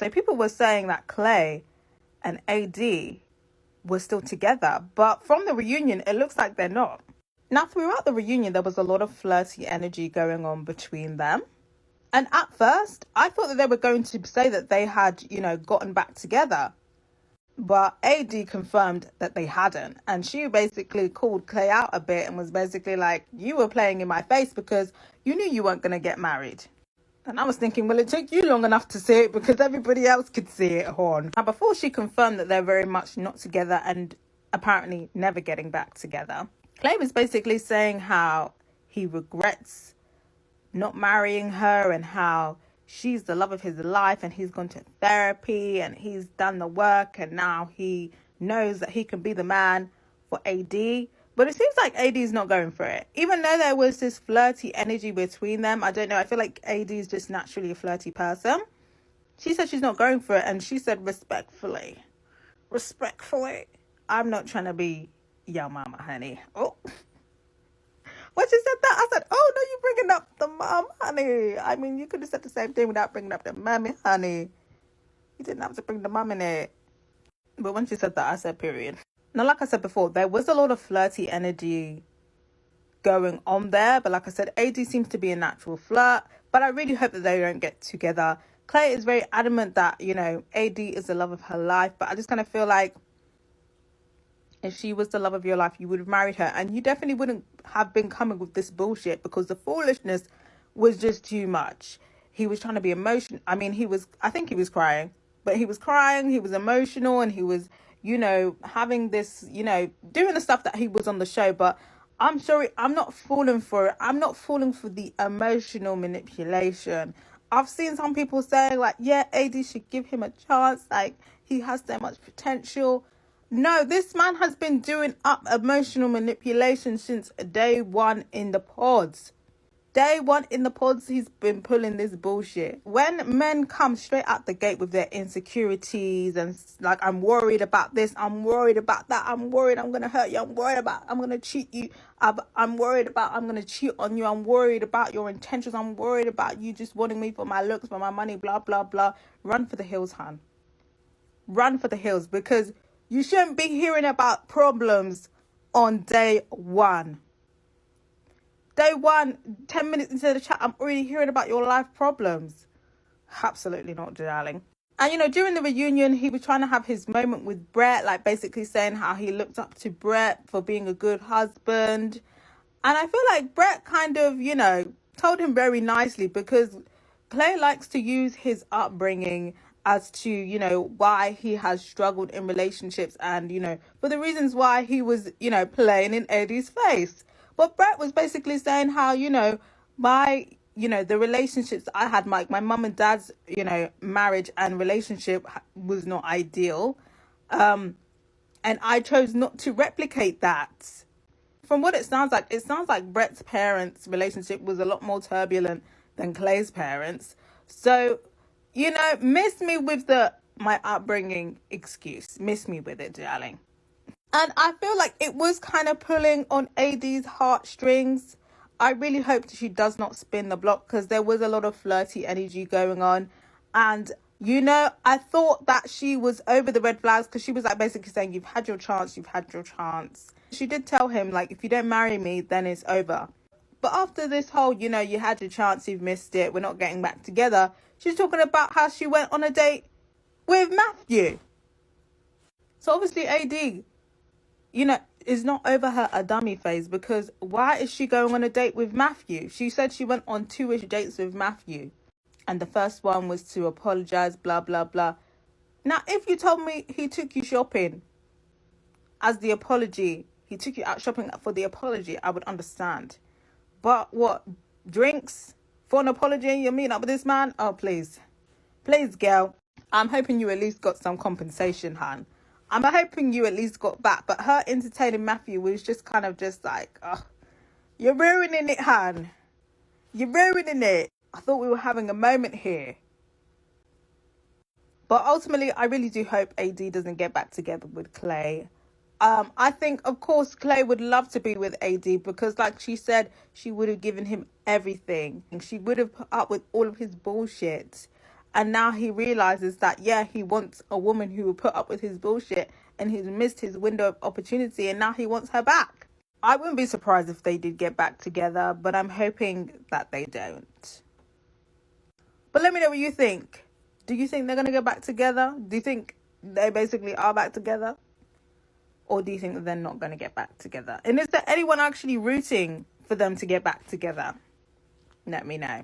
So people were saying that Clay and AD were still together, but from the reunion, it looks like they're not. Now, throughout the reunion, there was a lot of flirty energy going on between them. And at first, I thought that they were going to say that they had, gotten back together. But AD confirmed that they hadn't. And she basically called Clay out a bit and was basically like, you were playing in my face because you knew you weren't going to get married. And I was thinking, well, it took you long enough to see it because everybody else could see it, Horn. Now, before she confirmed that they're very much not together and apparently never getting back together, Clay was basically saying how he regrets not marrying her and how she's the love of his life and he's gone to therapy and he's done the work and now he knows that he can be the man for AD. But it seems like AD is not going for it. Even though there was this flirty energy between them, I don't know, I feel like AD is just naturally a flirty person. She said she's not going for it, and she said respectfully, I'm not trying to be your mama, honey. Oh. When she said that, I said, oh, no, you're bringing up the mom, honey. I mean, you could have said the same thing without bringing up the mommy, honey. You didn't have to bring the mom in it. But when she said that, I said, period. Now, like I said before, there was a lot of flirty energy going on there. But like I said, AD seems to be a natural flirt. But I really hope that they don't get together. Clay is very adamant that, AD is the love of her life. But I just kind of feel like if she was the love of your life, you would have married her. And you definitely wouldn't have been coming with this bullshit because the foolishness was just too much. He was trying to be emotional. I mean, I think he was crying. But he was crying, he was emotional, and he was, having this, doing the stuff that he was on the show. But I'm sorry, I'm not falling for it. I'm not falling for the emotional manipulation. I've seen some people saying, like, yeah, AD should give him a chance. Like, he has so much potential. No, this man has been doing up emotional manipulation since day one in the pods. Day one in the pods, he's been pulling this bullshit. When men come straight out the gate with their insecurities and like, I'm worried about this, I'm worried about that, I'm worried I'm going to hurt you, I'm worried about I'm going to cheat you, I'm worried about I'm going to cheat on you, I'm worried about your intentions, I'm worried about you just wanting me for my looks, for my money, blah, blah, blah. Run for the hills, hon. Run for the hills, because you shouldn't be hearing about problems on day one. Day one, 10 minutes into the chat, I'm already hearing about your life problems. Absolutely not, darling. And, during the reunion, he was trying to have his moment with Brett, like basically saying how he looked up to Brett for being a good husband. And I feel like Brett kind of, told him very nicely, because Clay likes to use his upbringing as to, why he has struggled in relationships and, for the reasons why he was, playing in Eddie's face. But Brett was basically saying how, the relationships I had, my mum and dad's, marriage and relationship was not ideal. And I chose not to replicate that. From what it sounds like Brett's parents' relationship was a lot more turbulent than Clay's parents. So, miss me with my upbringing excuse. Miss me with it, darling. And I feel like it was kind of pulling on AD's heartstrings. I really hope she does not spin the block, because there was a lot of flirty energy going on. And, I thought that she was over the red flags, because she was like basically saying, you've had your chance. She did tell him, like, if you don't marry me, then it's over. But after this whole, you had your chance, you've missed it, we're not getting back together, she's talking about how she went on a date with Matthew. So obviously AD, is not over her a dummy phase, because why is she going on a date with Matthew? She said she went on 2-ish dates with Matthew. And the first one was to apologize, blah, blah, blah. Now, if you told me he took you shopping as the apology, he took you out shopping for the apology, I would understand. But what, drinks for an apology? You're meeting up with this man? Oh, please. Please, girl. I'm hoping you at least got some compensation, hon. I'm hoping you at least got that. But her entertaining Matthew was just kind of just like, oh, you're ruining it, hon. You're ruining it. I thought we were having a moment here. But ultimately, I really do hope AD doesn't get back together with Clay. I think, of course, Clay would love to be with AD, because like she said, she would have given him everything. She would have put up with all of his bullshit. And now he realizes that, yeah, he wants a woman who will put up with his bullshit, and he's missed his window of opportunity, and now he wants her back. I wouldn't be surprised if they did get back together, but I'm hoping that they don't. But let me know what you think. Do you think they're going to get back together? Do you think they basically are back together? Or do you think that they're not going to get back together? And is there anyone actually rooting for them to get back together? Let me know.